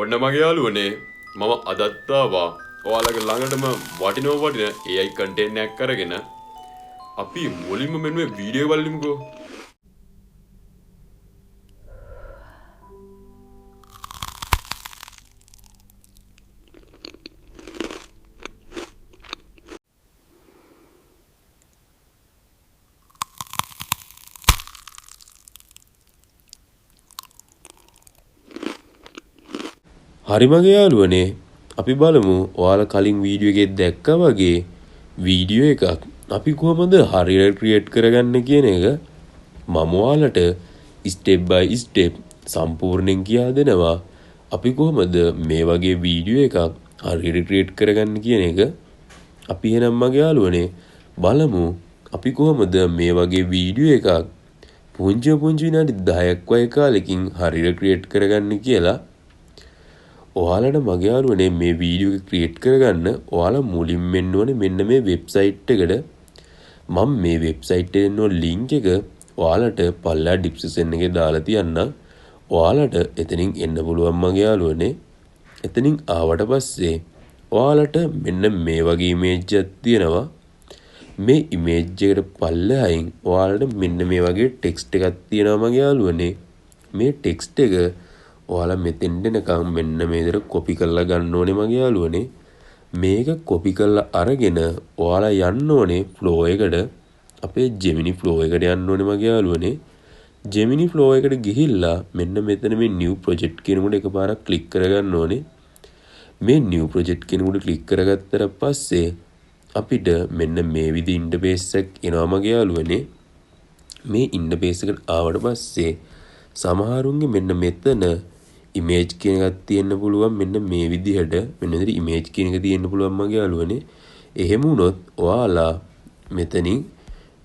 ඔන්න මගේ යාළුවනේ මම අදත් ආවා ඔයාලගේ ළඟටම වටින AI කන්ටෙන්ට් එකක් අරගෙන අපි මුලින්ම මෙන්න මේ වීඩියෝ බලමුකෝ. හරි මගේ යාළුවනේ අපි බලමු ඔයාලා කලින් වීඩියෝ එකේ දැක්කා වගේ වීඩියෝ එකක් අපි කොහොමද හරියට ක්‍රියේට් කරගන්නේ කියන එක මම ඔයාලට ස්ටෙප් බයි ස්ටෙප් සම්පූර්ණයෙන් කියා දෙනවා. අපි කොහොමද මේ වගේ වීඩියෝ එකක් හරියට ක්‍රියේට් කරගන්නේ කියන එක අපි එහෙනම් මගේ යාළුවනේ බලමු අපි කොහොමද මේ වගේ වීඩියෝ එකක් පුංචි විනාඩි 10ක් වගේ කාලෙකින් හරියට ක්‍රියේට් කරගන්නේ කියලා. ඔයාලට මගේ යාළුවනේ මේ වීඩියෝ එක ක්‍රියේට් කරගන්න ඔයාලා මුලින්ම එන්න ඕනේ මෙන්න මේ වෙබ්සයිට් එකට. මම මේ වෙබ්සයිට් එකේ තියෙන ලින්ක් එක ඔයාලට පල්ලා ඩිස්ක්‍රිප්ෂන් එකේ දාලා තියන්නම්. ඔයාලට එතනින් එන්න පුළුවන් මගේ යාළුවනේ. එතනින් ආවට පස්සේ ඔයාලට මෙන්න මේ වගේ ඉමේජ් එකක් තියෙනවා. මේ ඉමේජ් එකට පල්ලෙහායින් ඔයාලට මෙන්න මේ වගේ ටෙක්ස්ට් එකක් තියෙනවා මගේ යාළුවනේ. මේ ටෙක්ස්ට් එක ඔයාලා මෙතෙන්ට එනකම් මෙන්න මේ විදිහට කොපි කරලා ගන්න ඕනේ මගේ යාළුවනේ. මේක කොපි කරලා අරගෙන ඔයාලා යන්න ඕනේ ෆ්ලෝ එකට. අපේ Gemini ෆ්ලෝ එකට යන්න ඕනේ මගේ යාළුවනේ. Gemini ෆ්ලෝ එකට ගිහිල්ලා මෙන්න මෙතන මේ new project කියන උඩ එකපාරක් ක්ලික් කරගන්න ඕනේ. මේ new project කියන උඩ ක්ලික් කරගත්තට පස්සේ අපිට මෙන්න මේ විදිහ ඉන්ටර්ෆේස් එකක් එනවා මගේ යාළුවනේ. මේ ඉන්ටර්ෆේස් එකට ආවට පස්සේ සමහරුන්ගේ මෙන්න මෙතන ඉමේජ් කියන එකක් තියෙන්න පුළුවන් මෙන්න මේ විදිහට මෙන්න විදිහට ඉමේජ් කියන එක තියෙන්න පුළුවන් මගේ යාළුවනේ. එහෙම වුණොත් ඔයාලා මෙතනින්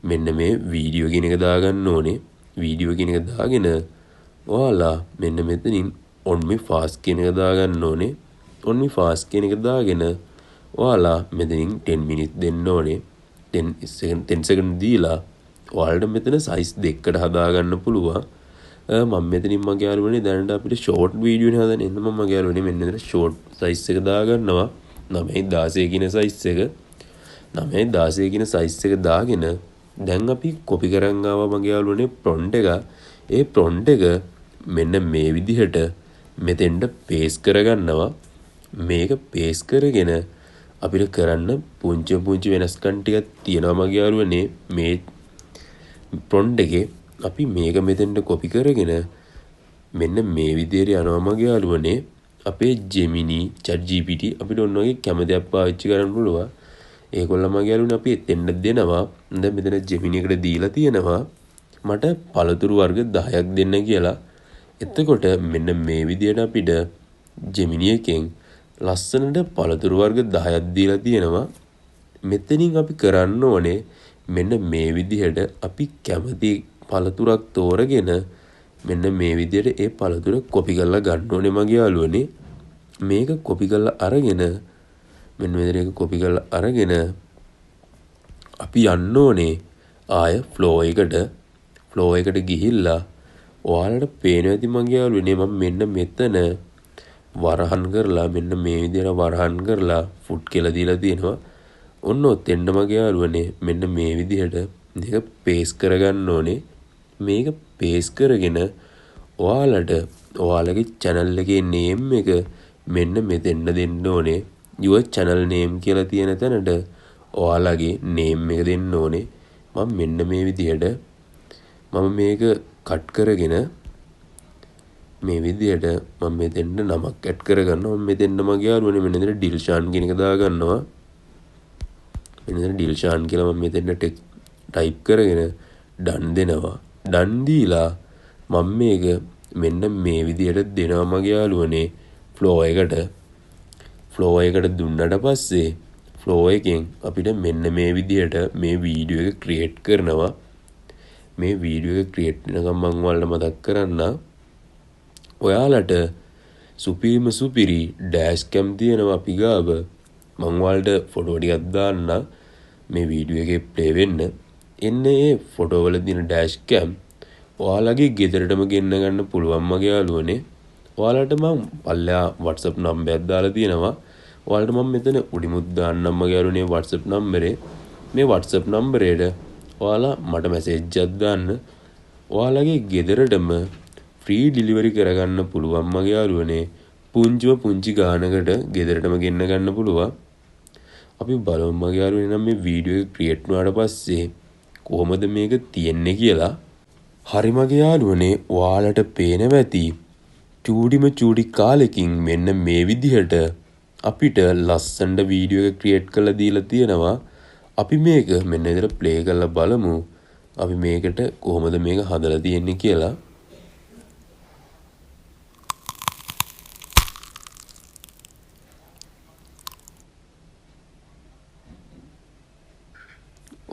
මෙන්න මේ වීඩියෝ කියන එක දාගන්න ඕනේ. වීඩියෝ කියන එක දාගෙන ඔයාලා මෙන්න මෙතනින් on me fast කියන එක දාගන්න ඕනේ. on me fast කියන එක දාගෙන ඔයාලා මෙතනින් 10 minutes දෙන්න ඕනේ. 10 second දීලා ඔයාලට මෙතන size දෙකකට හදාගන්න පුළුවන්. මම මෙතනින් මගේ යාළුවනේ දැනට අපිට ෂෝට් වීඩියෝ නේ හදන්න. එන්න මම මගේ යාළුවනේ මෙන්න මෙතන ෂෝට් සයිස් එක දාගන්නවා. 9:16 කියන සයිස් එක. 9:16 කියන සයිස් එක දාගෙන දැන් අපි කොපි කරන් ආවා මගේ යාළුවනේ ප්‍රොන්ට් එක. ඒ ප්‍රොන්ට් එක මෙන්න මේ විදිහට මෙතෙන්ට පේස්ට් කරගන්නවා. මේක පේස්ට් කරගෙන අපිට කරන්න පුංචි වෙනස්කම් ටිකක් තියෙනවා මගේ යාළුවනේ මේ ප්‍රොන්ට් එකේ. අපි මේක මෙතෙන්ට කොපි කරගෙන මෙන්න මේ විදිහට යනවා මගේ යාළුවනේ. අපේ Gemini chat GPT අපිට ඔන්න ඔයගේ කැමතියක් පාවිච්චි කරන්න පුළුවන්. ඒගොල්ලෝ මගේ යාළුවනේ අපි එතෙන්ට දෙනවා. දැන් මෙතන Gemini එකට දීලා තියෙනවා මට පළතුරු වර්ග 10ක් දෙන්න කියලා. එතකොට මෙන්න මේ විදිහට අපිට Gemini එකෙන් ලස්සනට පළතුරු වර්ග 10ක් දීලා තියෙනවා. මෙතනින් අපි කරන්න ඕනේ මෙන්න මේ විදිහට අපි කැමති පළතුරක් තෝරගෙන මෙන්න මේ විදිහට ඒ පළතුර කොපි කරලා ගන්න ඕනේ මගේ යාළුවනේ. මේක කොපි කරලා අරගෙන මෙන්න මේ විදිහට කොපි කරලා අරගෙන අපි යන්න ඕනේ ආය ෆ්ලෝ එකට ගිහිල්ලා ඔයාලට පේනවා ඇති මගේ යාළුවනේ මම මෙන්න මෙතන වරහන් කරලා මෙන්න මේ විදිහට වරහන් කරලා ෆුට් කියලා දීලා තියෙනවා. ඔන්න ඔතෙන්ද මගේ යාළුවනේ මෙන්න මේ විදිහට මේක පේස්ට් කරගන්න ඕනේ. මේක පේස්ට් කරගෙන ඔයාලට ඔයාලගේ channel එකේ name එක මෙන්න මෙතෙන්ද දෙන්න ඕනේ. your channel name කියලා තියෙන තැනට ඔයාලගේ name එක දෙන්න ඕනේ. මම මෙන්න මේ විදිහට මම මේක කට් කරගෙන මේ විදිහට මම මෙතෙන්ද නමක් ඇඩ් කරගන්නවා. මම මෙතෙන්ද මගේ යාළුවනේ මෙන්න මෙතන ඩිල්ෂාන් කියන එක දාගන්නවා. මෙන්න මෙතන ඩිල්ෂාන් කියලා මම මෙතෙන්ද ටයිප් කරගෙන done දෙනවා. done දීලා මම මේක මෙන්න මේ විදිහට දෙනවා මගේ යාළුවනේ ෆ්ලෝ එකට දුන්නට පස්සේ ෆ්ලෝ එකෙන් අපිට මෙන්න මේ විදිහට මේ වීඩියෝ එක ක්‍රියේට් කරනවා. මේ වීඩියෝ එක ක්‍රියේට් වෙනකම් මම ඔයාලට මතක් කරන්නම්. ඔයාලට සුපිරි ඩෑෂ් කැම් තියෙනවා අපි ගාව. මම ඔයාලට ෆොටෝ ටිකක් දාන්න මේ වීඩියෝ එකේ ප්ලේ වෙන්න. එන්නේ ඒ ෆොටෝ වල තියෙන ඩෑෂ් කැම් ඔයාලගේ ගෙදරටම ගෙන්න ගන්න පුළුවන් මගේ යාළුවනේ. ඔයාලට මම පල්ලෙහා WhatsApp නම්බරයක් දාලා තියෙනවා. ඔයාලට මම මෙතන උඩිමුත් දාන්නම් මගේ යාළුවනේ WhatsApp නම්බරේ. මේ WhatsApp නම්බරේට ඔයාලා මට මැසේජ් එකක් දාන්න. ඔයාලගේ ගෙදරටම ෆ්‍රී ඩිලිවරි කරගන්න පුළුවන් මගේ යාළුවනේ. පුංචි ගානකට ගෙදරටම ගෙන්න ගන්න පුළුවන්. අපි බලමු මගේ යාළුවනේ නම් මේ වීඩියෝ එක ක්‍රියේට් වුණාට පස්සේ කොහොමද මේක තියෙන්නේ කියලා. හරි මගේ යාළුවනේ ඔයාලට පේනවා ඇති චූඩි කාලෙකින් මෙන්න මේ විදිහට අපිට ලස්සනට වීඩියෝ එක ක්‍රියේට් කරලා දීලා තියෙනවා. අපි මේක මෙන්න විදිහට ප්ලේ කරලා බලමු. අපි මේකට කොහොමද මේක හදලා තියෙන්නේ කියලා.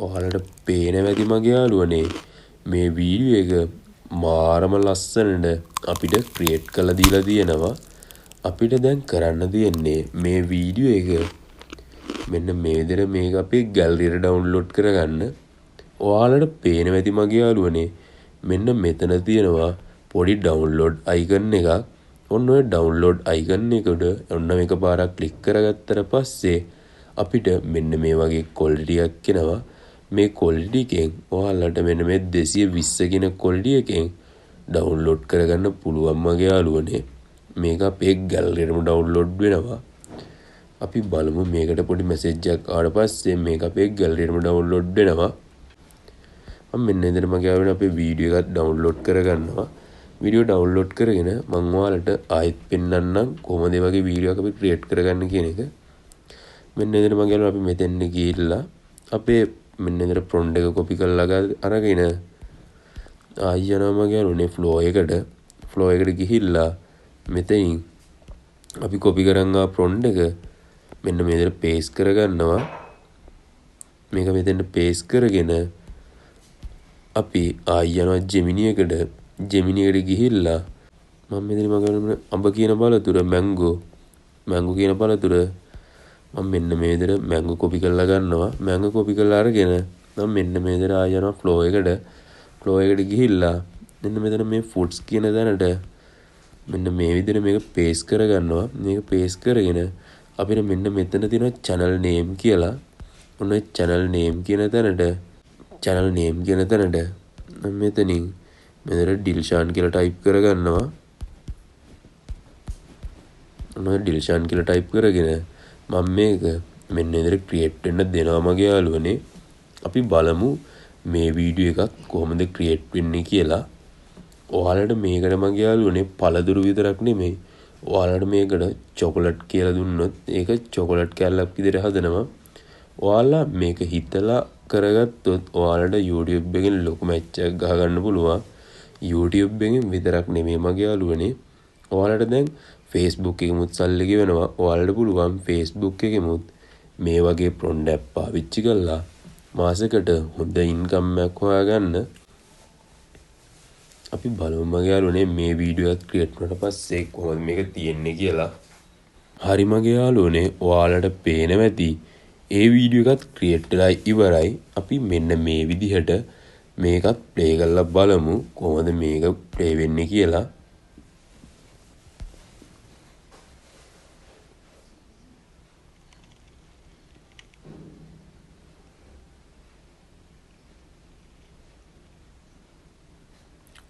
ඔයාලට පේනවා ඇති මගේ යාළුවනේ මේ වීඩියෝ එක මාරම ලස්සනට අපිට ක්‍රියේට් කරලා දීලා තියෙනවා. අපිට දැන් කරන්න තියෙන්නේ මේ වීඩියෝ එක මෙන්න මේ විදිහට මේක අපේ ගැලරියට ඩවුන්ලෝඩ් කරගන්න. ඔයාලට පේනවා ඇති මගේ යාළුවනේ මෙන්න මෙතන තියෙනවා පොඩි ඩවුන්ලෝඩ් අයිකන් එකක්. ඔන්න ඔය ඩවුන්ලෝඩ් අයිකන් එකට ඔන්න මේක පාරක් ක්ලික් කරගත්තට පස්සේ අපිට මෙන්න මේ වගේ ක්වොලිටි එකක් එනවා. මේ ක්වොලිටි එකෙන් ඔයාලට මෙන්න මේ 220 කියන ක්වොලිටි එකෙන් ඩවුන්ලෝඩ් කරගන්න පුළුවන් මගේ යාළුවනේ. මේක අපේ ගැලරියටම ඩවුන්ලෝඩ් වෙනවා. අපි බලමු මේකට පොඩි මැසේජ් එකක් ආවට පස්සේ මේක අපේ ගැලරියටම ඩවුන්ලෝඩ් වෙනවා. මම මෙන්න ඉතින් මගේ යාළුවනේ අපේ වීඩියෝ එකක් ඩවුන්ලෝඩ් කරගන්නවා. වීඩියෝ ඩවුන්ලෝඩ් කරගෙන මම ඔයාලට ආයෙත් පෙන්නන්නම් කොහොමද මේ වගේ වීඩියෝ එකක් අපි ක්‍රියේට් කරගන්න කියන එක. මෙන්න ඉතින් මගේ යාළුවනේ අපි මෙතෙන් ගිහිල්ලා අපේ මෙන්න ඉතින් ප්‍රොන්ට් එක කොපි කරලා අරගෙන ආයෙනවා මගේ යාළුවනේ ෆ්ලෝ එකට ගිහිල්ලා මෙතනින් අපි කොපි කරන් ආ ප්‍රොන්ට් එක මෙන්න මේ විදිහට පේස්ට් කරගන්නවා. මේක මෙතෙන්ට පේස්ට් කරගෙන අපි ආයෙනවා ජෙමිනි එකට ගිහිල්ලා මම මෙතන මගේ අඹ කියන පළතුර මැංගෝ කියන පළතුර මම මෙන්න මේ විදිහට මැංගෝ කොපි කරලා ගන්නවා. මැංගෝ කොපි කරලා අරගෙන මම මෙන්න මේ විදිහට ආයෙනවා ෆ්ලෝ එකට ගිහිල්ලා මෙන්න මෙතන මේ ෆුඩ්ස් කියන තැනට මෙන්න මේ විදිහට මේක පේස්ට් කරගන්නවා. මේක පේස්ට් කරගෙන අපිට මෙන්න මෙතන තියෙනවා channel name කියලා. ඔන්න channel name කියන තැනට මෙතනින් මෙතන ඩිල්ෂාන් කියලා ටයිප් කරගන්නවා. ඔන්න ඩිල්ෂාන් කියලා ටයිප් කරගෙන මම මේක මෙන්න විදිහට ක්‍රියේට් වෙන්න දෙනවා මගේ යාළුවනේ. අපි බලමු මේ වීඩියෝ එකක් කොහොමද ක්‍රියේට් වෙන්නේ කියලා. ඔයාලට මේකට මගේ යාළුවනේ පළතුරු විතරක් නෙමෙයි. ඔයාලට මේකට චොකලට් කියලා දුන්නොත් ඒක චොකලට් කැල්ලක් විදිහට හදනවා. ඔයාලා මේක හිතලා කරගත්තොත් ඔයාලට YouTube එකෙන් ලොකු මැච් එකක් ගහගන්න පුළුවන්. YouTube එකෙන් විතරක් නෙමෙයි මගේ යාළුවනේ. ඔයාලට දැන් Facebook එකෙමුත් සල්ලි ගෙවනවා. ඔයාලට පුළුවන් Facebook එකෙමුත් මේ වගේ ප්‍රොන්ට් ඇප් පාවිච්චි කරලා මාසෙකට හොඳ ඉන්කම් එකක් හොයාගන්න. අපි බලමු මගේ යාළුවනේ මේ වීඩියෝ එක ක්‍රියේට් වුණාට පස්සේ කොහොමද මේක තියෙන්නේ කියලා. හරි මගේ යාළුවනේ ඔයාලට පේනවා ඇති ඒ වීඩියෝ එකත් ක්‍රියේට් වෙලා ඉවරයි. අපි මෙන්න මේ විදිහට මේකත් ප්ලේ කරලා බලමු කොහොමද මේක ප්ලේ වෙන්නේ කියලා.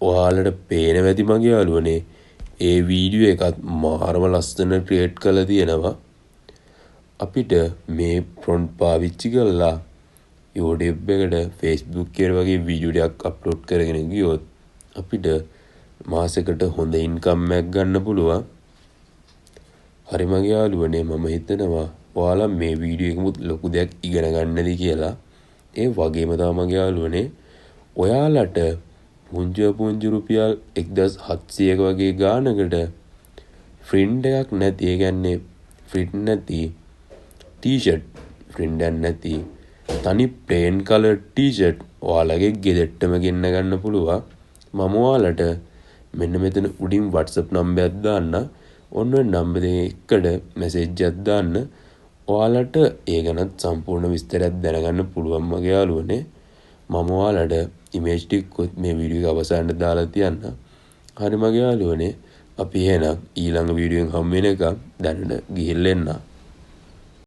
ඔයාලට පේනවා ඇති මගේ යාළුවනේ ඒ වීඩියෝ එකත් මාරම ලස්සන ක්‍රියේට් කරලා තියෙනවා. අපිට මේ ප්‍රොන්ට් පාවිච්චි කරලා YouTube එකට Facebook එකට වගේ වීඩියෝ ටිකක් අප්ලෝඩ් කරගෙන ගියොත් අපිට මාසෙකට හොඳ ඉන්කම් එකක් ගන්න පුළුවන්. හරි මගේ යාළුවනේ මම හිතනවා ඔයාලා මේ වීඩියෝ එකමුත් ලොකු දෙයක් ඉගෙන ගන්නද කියලා. ඒ වගේම තමයි මගේ යාළුවනේ ඔයාලට පුංචි රුපියල් 1700ක වගේ ගානකට ෆ්‍රින්ඩ් එකක් නැති, ඒ කියන්නේ ෆ්‍රින්ඩ් නැති ටී-ෂර්ට්, ෆ්‍රින්ඩ් එකක් නැති තනි ප්ලේන් කලර් ටී-ෂර්ට් ඔයාලගේ ගෙදරටම ගෙන්න ගන්න පුළුවන්. මම ඔයාලට මෙන්න මෙතන උඩින් WhatsApp නම්බරයක් දාන්න. ඔන්න ඔය නම්බර් එකට මැසේජ් එකක් දාන්න. ඔයාලට ඒ ගැන සම්පූර්ණ විස්තරයක් දැනගන්න පුළුවන් මගේ යාළුවනේ. මම ඔයාලට ඉමේජ් ටිකත් මේ වීඩියෝ එක අවසානට දාලා තියන්න. හරි මගේ යාළුවනේ අපි එහෙනම් ඊළඟ වීඩියෝෙන් හම්බ වෙන එක දැනට ගිහිල්ලා එන්න.